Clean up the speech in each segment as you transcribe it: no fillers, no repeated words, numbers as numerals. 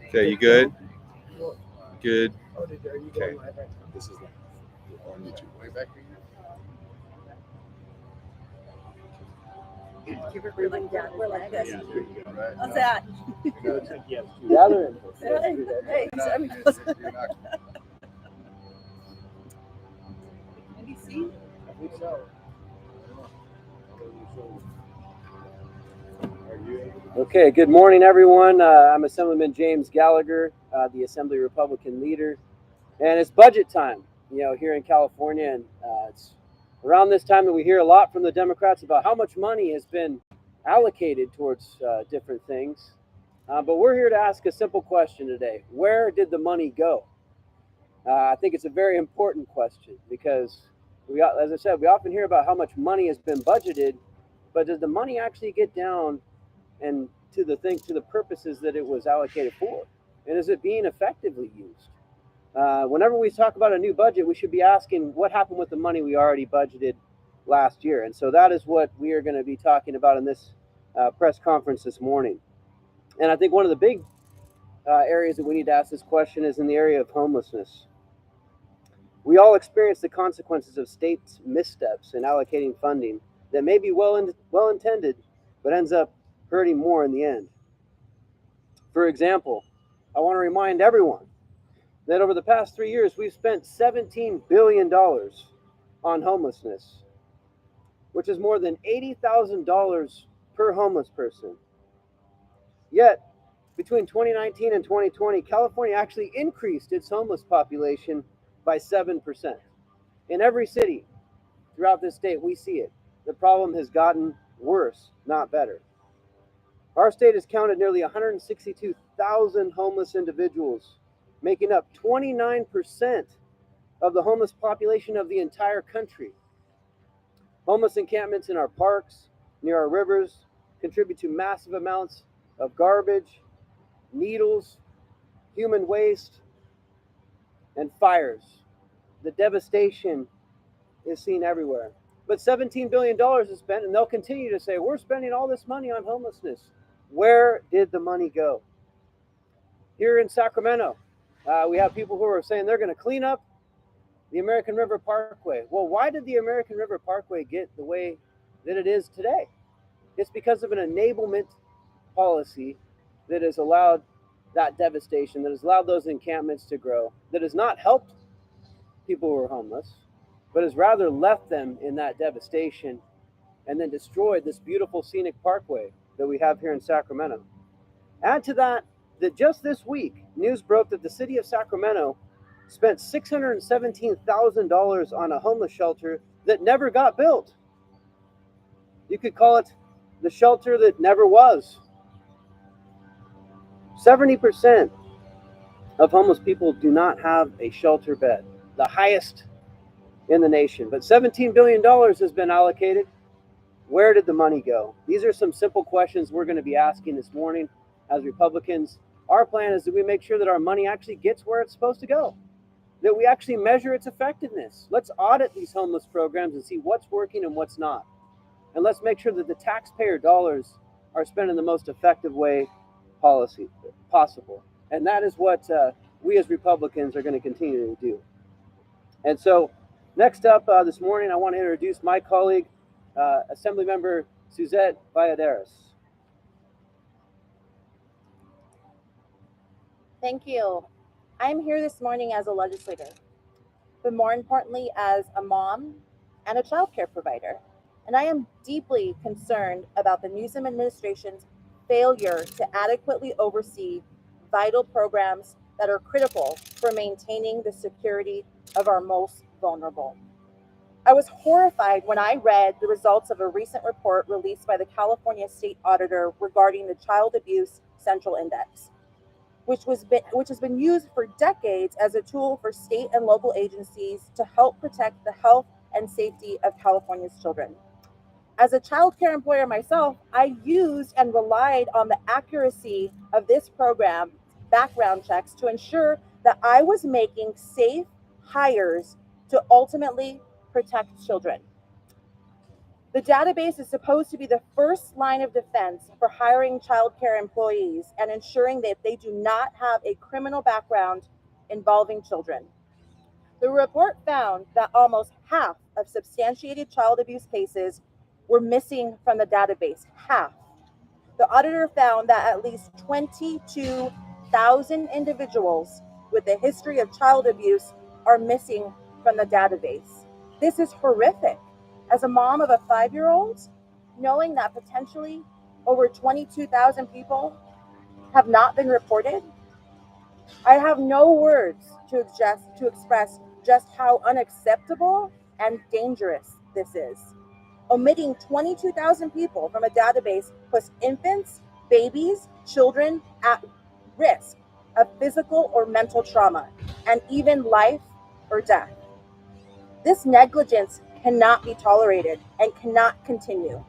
Okay, you good? Good. Okay. This is on YouTube. Way back here. Keep it really down. We're like this. Right. How's that? Gathering. Hey, Maybe see? I think so. Okay, good morning, everyone. I'm Assemblyman James Gallagher, the Assembly Republican leader, and it's budget time, here in California, and it's around this time that we hear a lot from the Democrats about how much money has been allocated towards different things. But we're here to ask a simple question today. Where did the money go? I think it's a very important question because, as I said, we often hear about how much money has been budgeted, but does the money actually get down and to the purposes that it was allocated for? And is it being effectively used? Whenever we talk about a new budget, we should be asking what happened with the money we already budgeted last year. And so that is what we are going to be talking about in this press conference this morning. And I think one of the big areas that we need to ask this question is in the area of homelessness. We all experience the consequences of states' missteps in allocating funding that may be well intended, but ends up hurting more in the end. For example, I want to remind everyone that over the past 3 years, we've spent $17 billion on homelessness, which is more than $80,000 per homeless person. Yet, between 2019 and 2020, California actually increased its homeless population by 7%. In every city throughout this state, we see it. The problem has gotten worse, not better. Our state has counted nearly 162,000 homeless individuals, making up 29% of the homeless population of the entire country. Homeless encampments in our parks, near our rivers, contribute to massive amounts of garbage, needles, human waste, and fires. The devastation is seen everywhere. But $17 billion is spent, and they'll continue to say, we're spending all this money on homelessness. Where did the money go? Here in Sacramento, we have people who are saying they're going to clean up the American River Parkway. Well, why did the American River Parkway get the way that it is today? It's because of an enablement policy that has allowed that devastation, that has allowed those encampments to grow, that has not helped people who are homeless, but has rather left them in that devastation and then destroyed this beautiful scenic parkway that we have here in Sacramento. Add to that just this week, news broke that the city of Sacramento spent $617,000 on a homeless shelter that never got built. You could call it the shelter that never was. 70% of homeless people do not have a shelter bed, the highest in the nation. But $17 billion has been allocated. Where did the money go? These are some simple questions we're going to be asking this morning as Republicans. Our plan is that we make sure that our money actually gets where it's supposed to go, that we actually measure its effectiveness. Let's audit these homeless programs and see what's working and what's not. And let's make sure that the taxpayer dollars are spent in the most effective way possible. And that is what we as Republicans are going to continue to do. And so next up this morning, I want to introduce my colleague, Assemblymember Suzette Valladares. Thank you. I'm here this morning as a legislator, but more importantly, as a mom and a child care provider. And I am deeply concerned about the Newsom administration's failure to adequately oversee vital programs that are critical for maintaining the security of our most vulnerable. I was horrified when I read the results of a recent report released by the California State Auditor regarding the Child Abuse Central Index, which has been used for decades as a tool for state and local agencies to help protect the health and safety of California's children. As a child care employer myself, I used and relied on the accuracy of this program background checks to ensure that I was making safe hires to ultimately protect children. The database is supposed to be the first line of defense for hiring childcare employees and ensuring that they do not have a criminal background involving children. The report found that almost half of substantiated child abuse cases were missing from the database. Half. The auditor found that at least 22,000 individuals with a history of child abuse are missing from the database. This is horrific. As a mom of a 5-year-old, knowing that potentially over 22,000 people have not been reported, I have no words to express just how unacceptable and dangerous this is. Omitting 22,000 people from a database puts infants, babies, children at risk of physical or mental trauma, and even life or death. This negligence cannot be tolerated and cannot continue.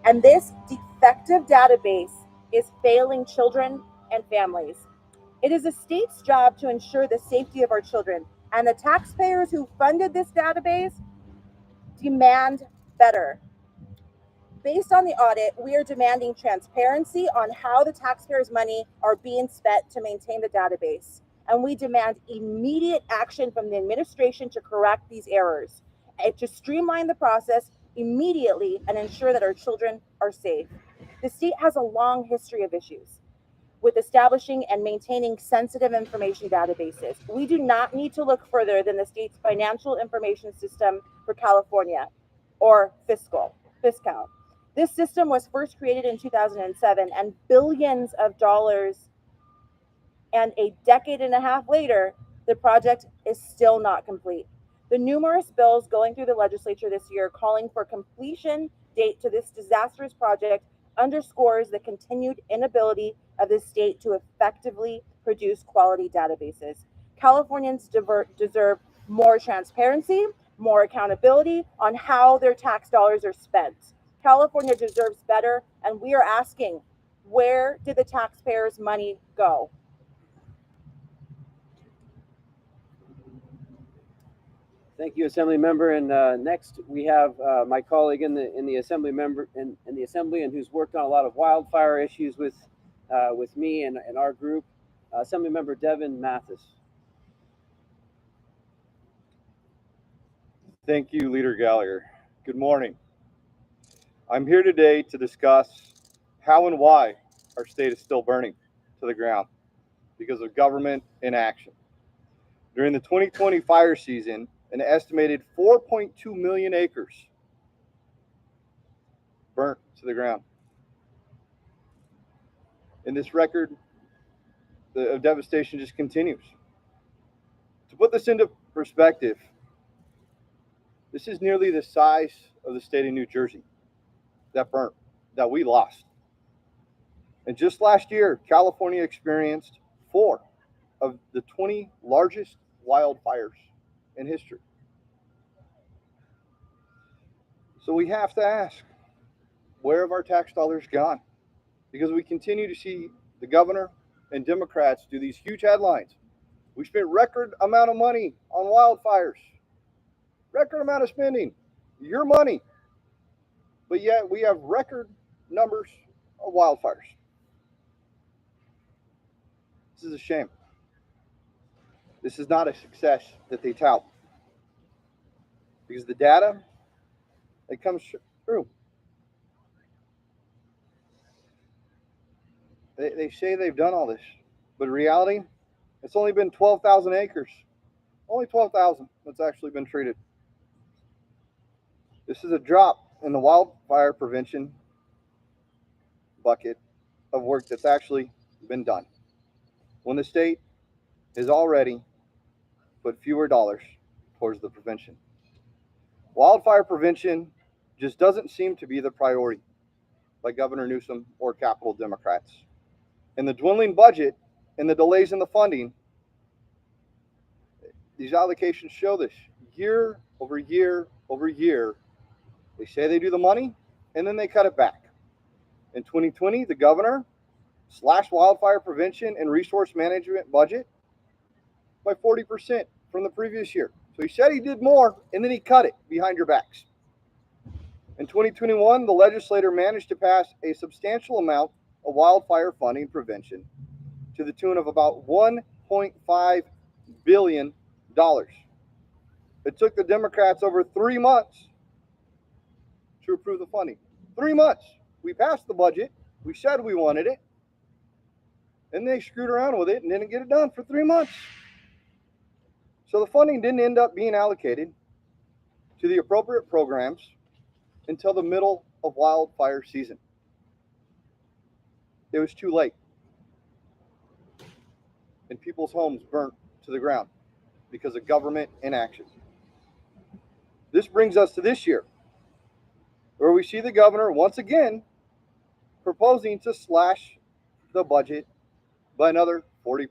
And this defective database is failing children and families. It is the state's job to ensure the safety of our children, and the taxpayers who funded this database demand better. Based on the audit, we are demanding transparency on how the taxpayers' money are being spent to maintain the database. And we demand immediate action from the administration to correct these errors, and to streamline the process immediately and ensure that our children are safe. The state has a long history of issues with establishing and maintaining sensitive information databases. We do not need to look further than the state's financial information system for California, or FISCAL. This system was first created in 2007, and billions of dollars and a decade and a half later, the project is still not complete. The numerous bills going through the legislature this year calling for completion date to this disastrous project underscores the continued inability of the state to effectively produce quality databases. Californians deserve more transparency, more accountability on how their tax dollars are spent. California deserves better, and we are asking, where did the taxpayers' money go? Thank you, Assembly Member. And next, we have my colleague in the Assembly member in the Assembly, and who's worked on a lot of wildfire issues with me and our group, Assembly Member Devin Mathis. Thank you, Leader Gallagher. Good morning. I'm here today to discuss how and why our state is still burning to the ground because of government inaction. During the 2020 fire season, an estimated 4.2 million acres burnt to the ground. And this record of devastation just continues. To put this into perspective, this is nearly the size of the state of New Jersey that burnt, that we lost. And just last year, California experienced 4 of the 20 largest wildfires in history. So we have to ask, where have our tax dollars gone? Because we continue to see the governor and Democrats do these huge headlines. We spent record amount of money on wildfires, record amount of spending, your money. But yet we have record numbers of wildfires. This is a shame. This is not a success that they tout, because the data that comes through, they say they've done all this, but in reality, it's only been 12,000 acres. Only 12,000 that's actually been treated. This is a drop in the wildfire prevention bucket of work that's actually been done, when the state has already put fewer dollars towards the prevention. Wildfire prevention just doesn't seem to be the priority by Governor Newsom or Capitol Democrats. And the dwindling budget and the delays in the funding, these allocations show this year over year over year. They say they do the money, and then they cut it back. In 2020, the governor slashed wildfire prevention and resource management budget by 40% from the previous year. So he said he did more, and then he cut it behind your backs. In 2021, the legislature managed to pass a substantial amount of wildfire funding prevention to the tune of about $1.5 billion. It took the Democrats over 3 months to approve the funding. 3 months. We passed the budget. We said we wanted it. And they screwed around with it and didn't get it done for 3 months. So the funding didn't end up being allocated to the appropriate programs until the middle of wildfire season. It was too late. And people's homes burnt to the ground because of government inaction. This brings us to this year, where we see the governor once again proposing to slash the budget by another 40%,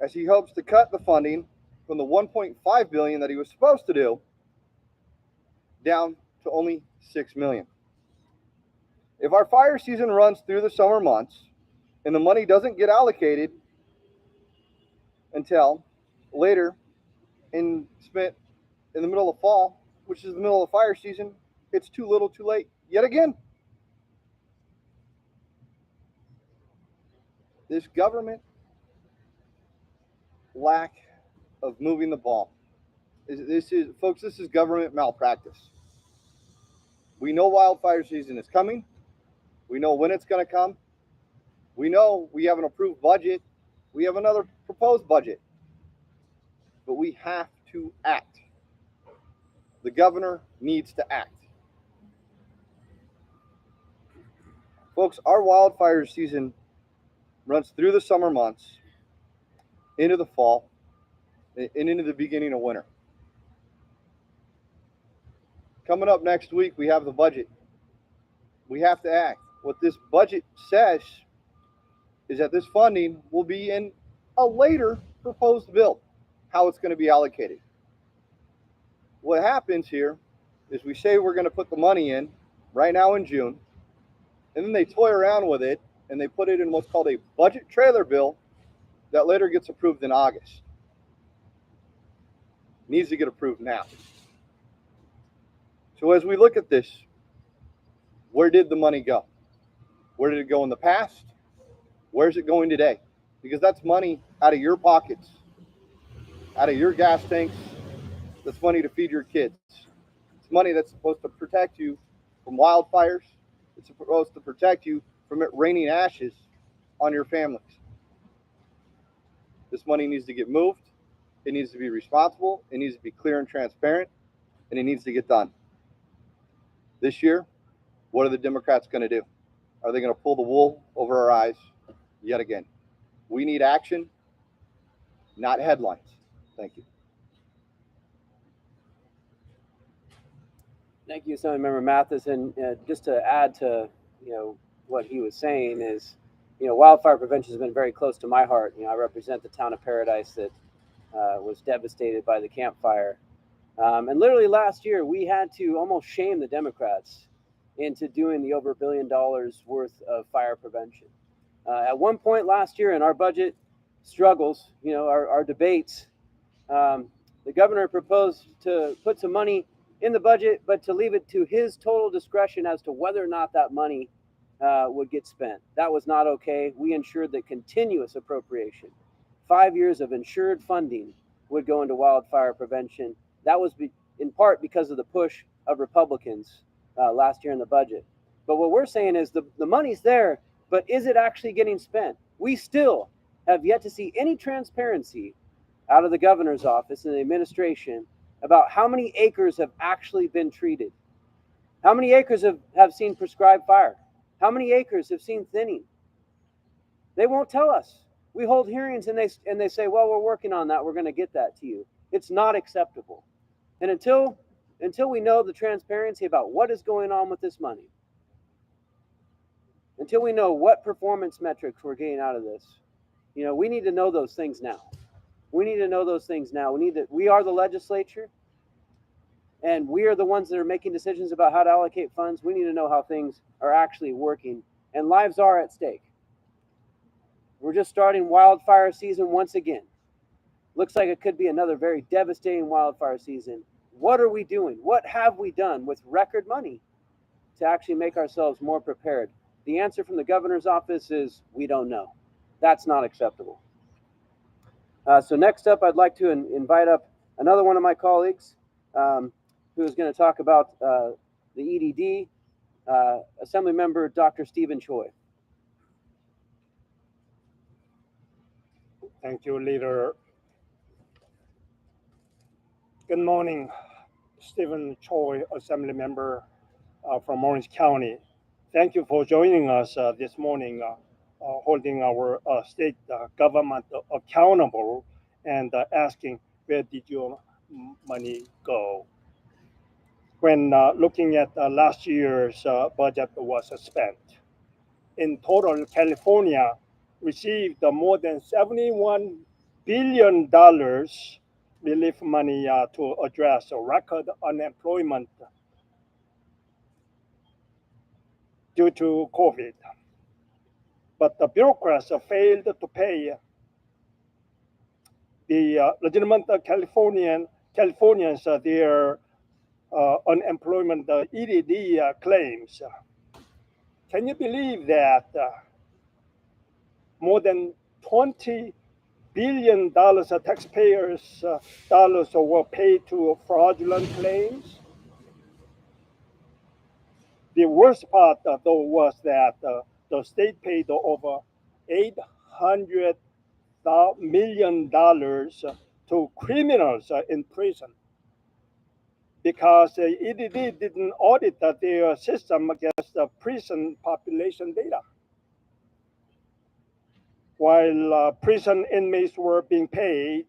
as he hopes to cut the funding from the $1.5 billion that he was supposed to do down to only $6 million. If our fire season runs through the summer months and the money doesn't get allocated until later and spent in the middle of fall, which is the middle of fire season, it's too little too late yet again. This government lack of moving the ball. This is government malpractice. We know wildfire season is coming. We know when it's going to come. We know we have an approved budget. We have another proposed budget. But we have to act. The governor needs to act. Folks, our wildfire season runs through the summer months, into the fall, and into the beginning of winter. Coming up next week, we have the budget. We have to act. What this budget says is that this funding will be in a later proposed bill, how it's going to be allocated. What happens here is we say we're going to put the money in right now in June, and then they toy around with it and they put it in what's called a budget trailer bill that later gets approved in August. Needs to get approved now. So as we look at this, where did the money go? Where did it go in the past? Where's it going today? Because that's money out of your pockets, out of your gas tanks. That's money to feed your kids. It's money that's supposed to protect you from wildfires. It's supposed to protect you from it raining ashes on your families. This money needs to get moved. It needs to be responsible. It needs to be clear and transparent. And it needs to get done. This year, what are the Democrats going to do? Are they going to pull the wool over our eyes yet again? We need action, not headlines. Thank you. Thank you, Assemblymember Mathis. And just to add to what he was saying is, wildfire prevention has been very close to my heart. I represent the town of Paradise that was devastated by the Camp Fire. And literally last year, we had to almost shame the Democrats into doing the over $1 billion worth of fire prevention. At one point last year in our budget struggles, our debates, the governor proposed to put some money in the budget, but to leave it to his total discretion as to whether or not that money would get spent. That was not okay. We ensured that continuous appropriation, 5 years of insured funding, would go into wildfire prevention. That was in part because of the push of Republicans last year in the budget. But what we're saying is the money's there, but is it actually getting spent? We still have yet to see any transparency out of the governor's office and the administration about how many acres have actually been treated. How many acres have seen prescribed fire? How many acres have seen thinning? They won't tell us. We hold hearings and they say, well, we're working on that. We're going to get that to you. It's not acceptable. And until we know the transparency about what is going on with this money, until we know what performance metrics we're getting out of this, we need to know those things now. We need to know those things now. We are the legislature, and we are the ones that are making decisions about how to allocate funds. We need to know how things are actually working, and lives are at stake. We're just starting wildfire season once again. Looks like it could be another very devastating wildfire season What are we doing? What have we done with record money to actually make ourselves more prepared? The answer from the governor's office is we don't know. That's not acceptable. So next up, I'd like to invite up another one of my colleagues who is going to talk about the EDD, Assemblymember Dr. Stephen Choi. Thank you, Leader. Good morning, Stephen Choi, Assembly Member from Orange County. Thank you for joining us this morning, holding our state government accountable and asking where did your money go? When looking at last year's budget was spent. In total, California received more than $71 billion relief money to address record unemployment due to COVID. But the bureaucrats failed to pay the legitimate Californians their unemployment EDD claims. Can you believe that more than $20 billion of taxpayers' dollars were paid to fraudulent claims? The worst part, though, was that the state paid over $800 million to criminals in prison because EDD didn't audit their system against the prison population data. While prison inmates were being paid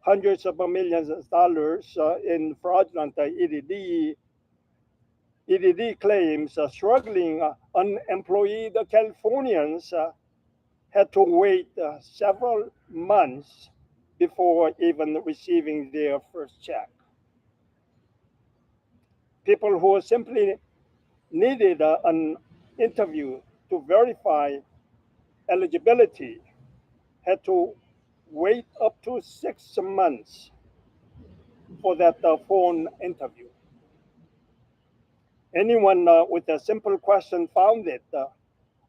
hundreds of millions of dollars in fraudulent EDD claims, struggling unemployed Californians had to wait several months before even receiving their first check. People who simply needed an interview to verify eligibility had to wait up to 6 months for that phone interview. Anyone with a simple question found it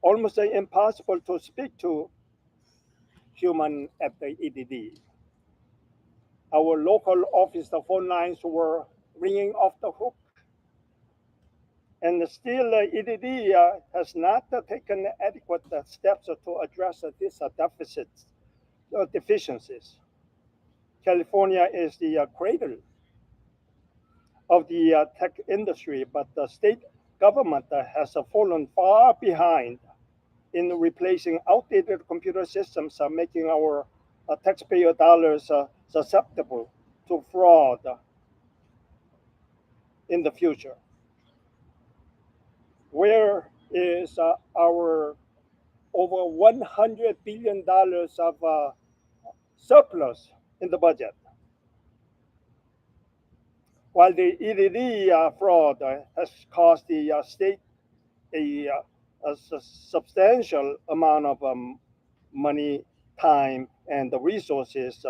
almost impossible to speak to human at the EDD. Our local office phone lines were ringing off the hook. And still, EDD has not taken adequate steps to address these deficiencies. California is the cradle of the tech industry, but the state government has fallen far behind in replacing outdated computer systems, making our taxpayer dollars susceptible to fraud in the future. Where is our over $100 billion of surplus in the budget? While the EDD fraud has cost the state a substantial amount of money, time, and resources,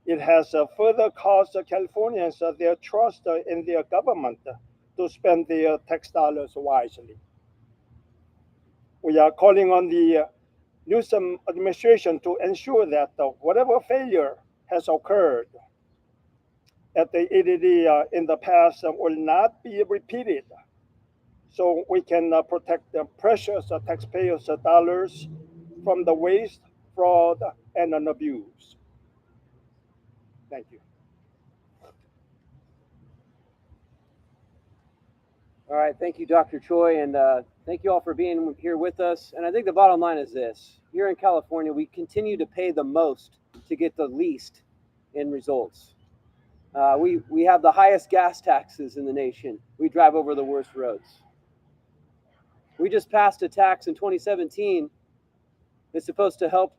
it has further cost Californians their trust in their government to spend their tax dollars wisely. We are calling on the Newsom administration to ensure that whatever failure has occurred at the EDD in the past will not be repeated, so we can protect the precious taxpayers' dollars from the waste, fraud, and abuse. Thank you. All right, thank you, Dr. Choi, and thank you all for being here with us. And I think the bottom line is this. Here in California, we continue to pay the most to get the least in results. We have the highest gas taxes in the nation. We drive over the worst roads. We just passed a tax in 2017 that's supposed to help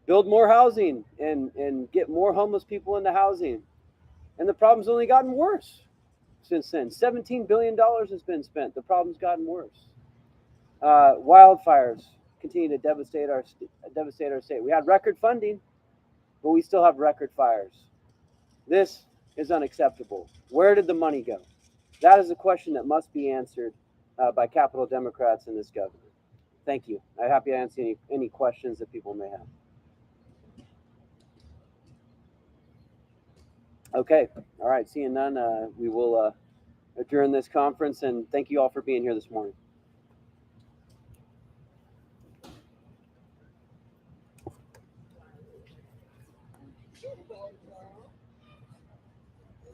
build more housing and get more homeless people into housing. And the problem's only gotten worse since then. $17 billion has been spent. The problem's gotten worse. Wildfires continue to devastate our state. We had record funding, but we still have record fires. This is unacceptable. Where did the money go? That is a question that must be answered by Capitol Democrats in this government. Thank you. I'm happy to answer any questions that people may have. Okay. All right. Seeing none, we will adjourn this conference, and thank you all for being here this morning.